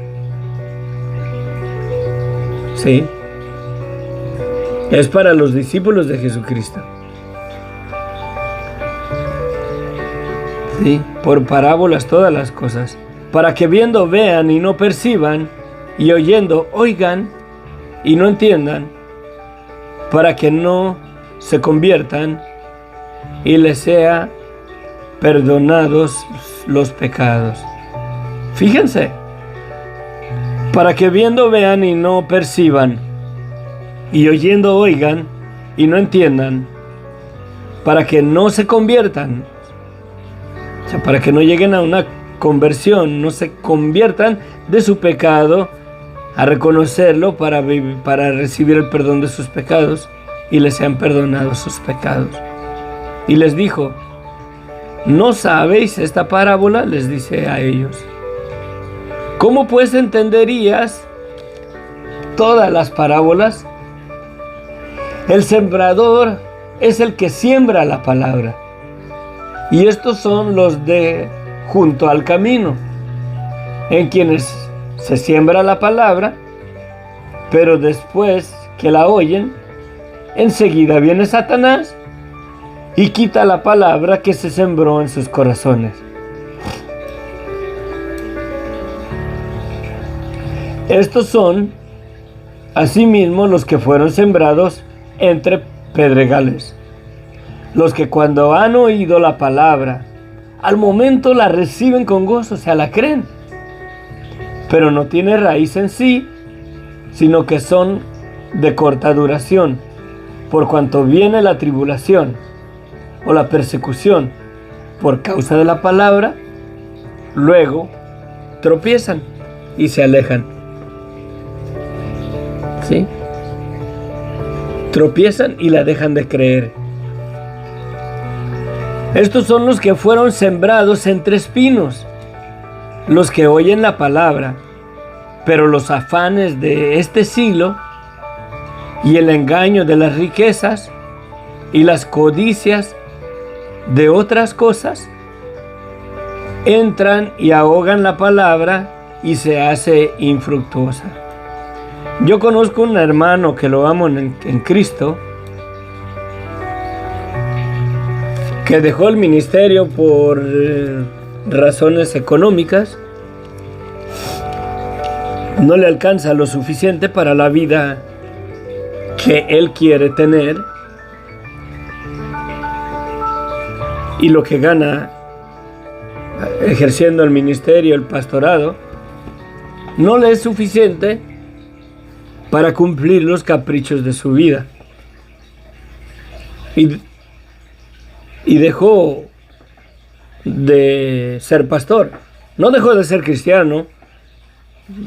Sí, es para los discípulos de Jesucristo. Sí, por parábolas todas las cosas, para que viendo vean y no perciban, y oyendo oigan y no entiendan, para que no se conviertan y les sea perdonados los pecados. Fíjense, para que viendo vean y no perciban, y oyendo oigan y no entiendan, para que no se conviertan, o sea, para que no lleguen a una conversión, no se conviertan de su pecado a reconocerlo para recibir el perdón de sus pecados y les sean perdonados sus pecados. Y les dijo: ¿no sabéis esta parábola? Les dice a ellos. ¿Cómo pues entenderías todas las parábolas? El sembrador es el que siembra la palabra, y estos son los de junto al camino, en quienes se siembra la palabra, pero después que la oyen, enseguida viene Satanás y quita la palabra que se sembró en sus corazones. Estos son asimismo los que fueron sembrados entre pedregales, los que cuando han oído la palabra, al momento la reciben con gozo, o sea, la creen, pero no tiene raíz en sí, sino que son de corta duración, por cuanto viene la tribulación o la persecución por causa de la palabra, luego tropiezan y se alejan. ¿Sí? Tropiezan y la dejan de creer. Estos son los que fueron sembrados entre espinos, los que oyen la palabra, pero los afanes de este siglo y el engaño de las riquezas y las codicias de otras cosas entran y ahogan la palabra y se hace infructuosa. Yo conozco un hermano que lo amo en Cristo, que dejó el ministerio por razones económicas. No le alcanza lo suficiente para la vida que él quiere tener, y lo que gana ejerciendo el ministerio, el pastorado, no le es suficiente para cumplir los caprichos de su vida. Y dejó de ser pastor. No dejó de ser cristiano.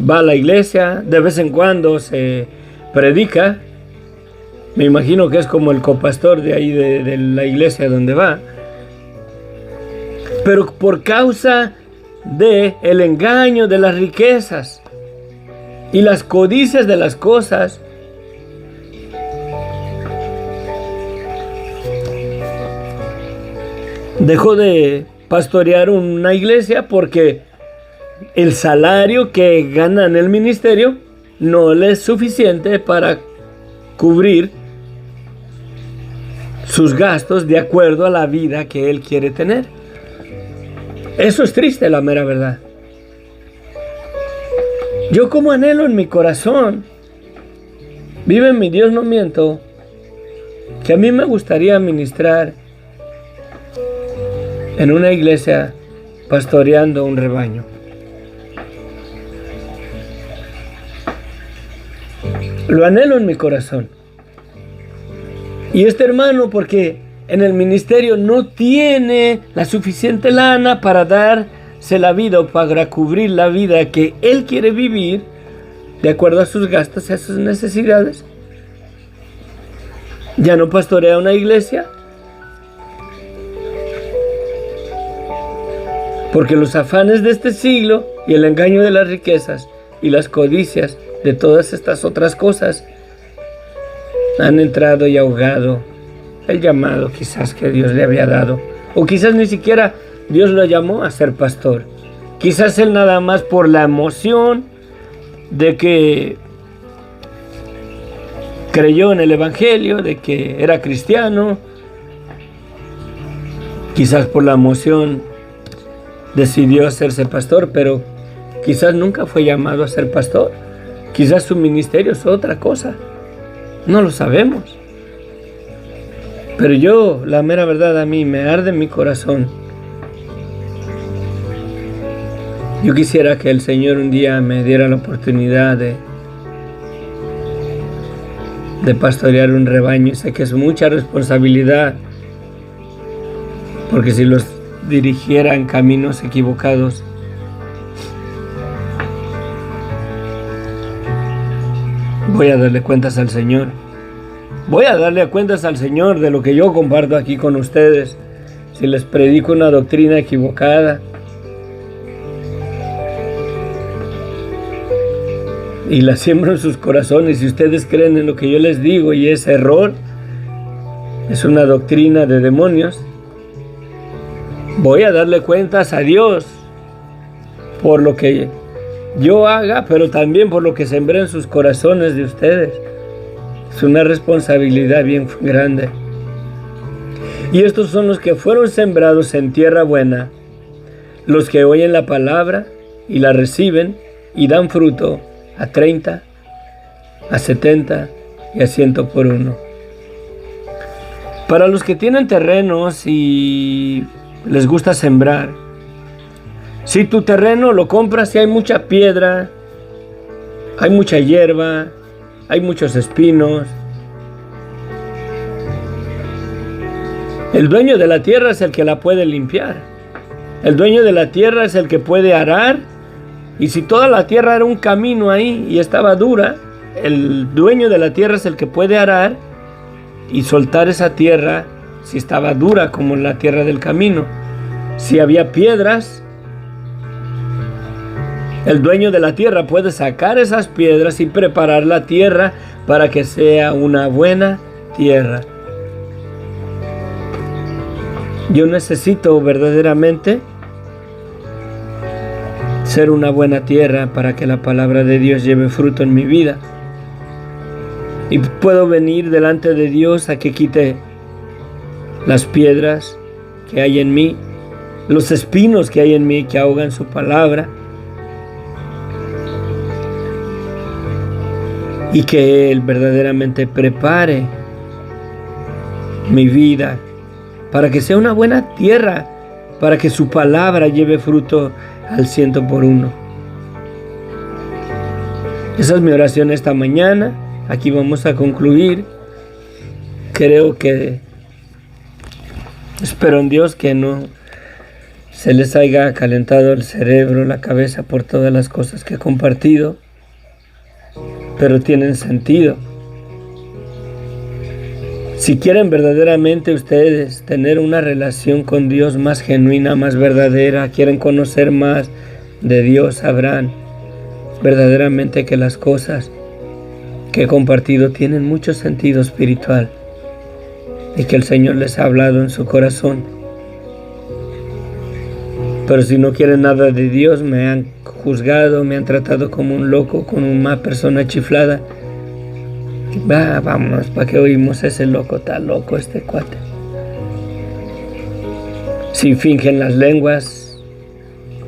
Va a la iglesia, de vez en cuando se predica. Me imagino que es como el copastor de ahí de la iglesia donde va. Pero por causa de el engaño de las riquezas y las codicias de las cosas, dejó de pastorear una iglesia porque el salario que gana en el ministerio no le es suficiente para cubrir sus gastos de acuerdo a la vida que él quiere tener. Eso es triste, la mera verdad. Yo como anhelo en mi corazón, vive mi Dios, no miento, que a mí me gustaría ministrar en una iglesia pastoreando un rebaño. Lo anhelo en mi corazón. Y este hermano, porque en el ministerio no tiene la suficiente lana para darse la vida o para cubrir la vida que él quiere vivir de acuerdo a sus gastos y a sus necesidades, ya no pastorea una iglesia, porque los afanes de este siglo y el engaño de las riquezas y las codicias de todas estas otras cosas han entrado y ahogado el llamado quizás que Dios le había dado. O quizás ni siquiera Dios lo llamó a ser pastor. Quizás él nada más por la emoción de que creyó en el evangelio, de que era cristiano. Quizás por la emoción decidió hacerse pastor, pero quizás nunca fue llamado a ser pastor. Quizás su ministerio es otra cosa. No lo sabemos. Pero yo, la mera verdad, a mí me arde en mi corazón. Yo quisiera que el Señor un día me diera la oportunidad de pastorear un rebaño. Y sé que es mucha responsabilidad, porque si los dirigiera en caminos equivocados, voy a darle cuentas al Señor. Voy a darle cuentas al Señor de lo que yo comparto aquí con ustedes. Si les predico una doctrina equivocada y la siembro en sus corazones, si ustedes creen en lo que yo les digo y es error, es una doctrina de demonios, voy a darle cuentas a Dios por lo que yo haga, pero también por lo que sembré en sus corazones de ustedes. Es una responsabilidad bien grande. Y estos son los que fueron sembrados en tierra buena, los que oyen la palabra y la reciben y dan fruto a 30, a 70 y a 100 por uno. Para los que tienen terrenos y les gusta sembrar, si tu terreno lo compras y hay mucha piedra, hay mucha hierba, hay muchos espinos, el dueño de la tierra es el que la puede limpiar. El dueño de la tierra es el que puede arar. Y si toda la tierra era un camino ahí y estaba dura, el dueño de la tierra es el que puede arar y soltar esa tierra si estaba dura como la tierra del camino. Si había piedras, el dueño de la tierra puede sacar esas piedras y preparar la tierra para que sea una buena tierra. Yo necesito verdaderamente ser una buena tierra para que la palabra de Dios lleve fruto en mi vida. Y puedo venir delante de Dios a que quite las piedras que hay en mí, los espinos que hay en mí que ahogan su palabra, y que Él verdaderamente prepare mi vida para que sea una buena tierra, para que su palabra lleve fruto al 100%. Esa es mi oración esta mañana. Aquí vamos a concluir. Espero en Dios que no se les haya calentado el cerebro, la cabeza por todas las cosas que he compartido, pero tienen sentido. Si quieren verdaderamente ustedes tener una relación con Dios más genuina, más verdadera, quieren conocer más de Dios, sabrán verdaderamente que las cosas que he compartido tienen mucho sentido espiritual y que el Señor les ha hablado en su corazón. Pero si no quieren nada de Dios, me han juzgado, me han tratado como un loco, como una persona chiflada. Vamos, ¿para qué oímos ese loco? Está loco este cuate. Si fingen las lenguas,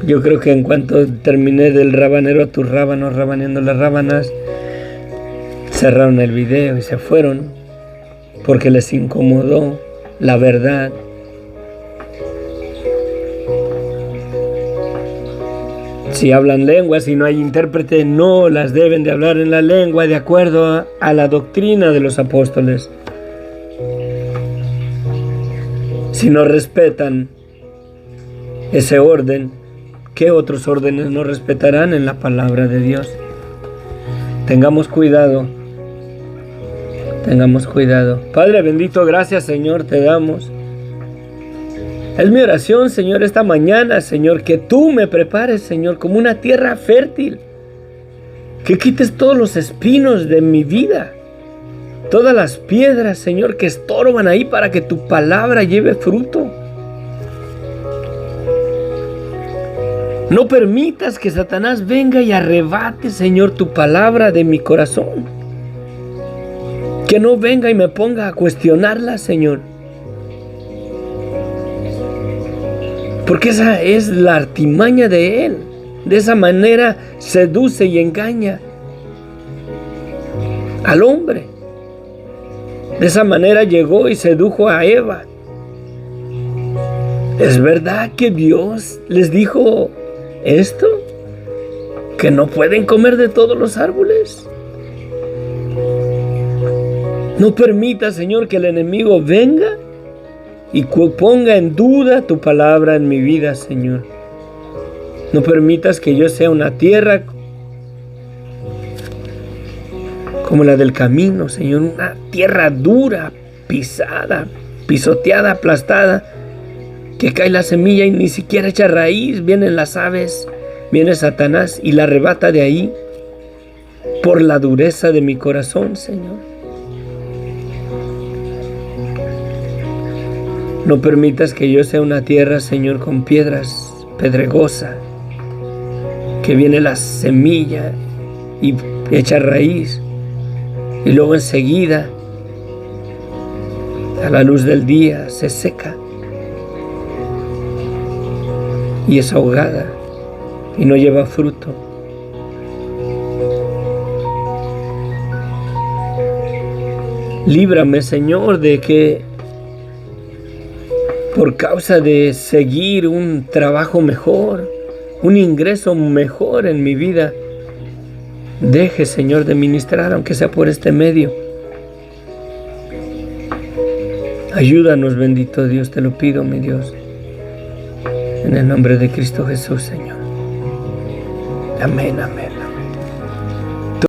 yo creo que en cuanto terminé del rabanero a tus rábanos, rabaneando las rábanas, cerraron el video y se fueron porque les incomodó la verdad. Si hablan lenguas y no hay intérprete, no las deben de hablar en la lengua de acuerdo a la doctrina de los apóstoles. Si no respetan ese orden, ¿qué otros órdenes no respetarán en la palabra de Dios? Tengamos cuidado. Tengamos cuidado. Padre bendito, gracias Señor, te damos. Es mi oración, Señor, esta mañana, Señor, que tú me prepares, Señor, como una tierra fértil. Que quites todos los espinos de mi vida. Todas las piedras, Señor, que estorban ahí para que tu palabra lleve fruto. No permitas que Satanás venga y arrebate, Señor, tu palabra de mi corazón. Que no venga y me ponga a cuestionarla, Señor. Porque esa es la artimaña de él. De esa manera seduce y engaña al hombre. De esa manera llegó y sedujo a Eva. ¿Es verdad que Dios les dijo esto? ¿Que no pueden comer de todos los árboles? No permita, Señor, que el enemigo venga y ponga en duda tu palabra en mi vida, Señor. No permitas que yo sea una tierra como la del camino, Señor. Una tierra dura, pisada, pisoteada, aplastada, que cae la semilla y ni siquiera echa raíz. Vienen las aves, viene Satanás y la arrebata de ahí por la dureza de mi corazón, Señor. No permitas que yo sea una tierra, Señor, con piedras pedregosa, que viene la semilla y echa raíz, y luego enseguida, a la luz del día, se seca y es ahogada y no lleva fruto. Líbrame, Señor, de que por causa de seguir un trabajo mejor, un ingreso mejor en mi vida, deje, Señor, de ministrar, aunque sea por este medio. Ayúdanos, bendito Dios, te lo pido, mi Dios, en el nombre de Cristo Jesús, Señor. Amén, amén.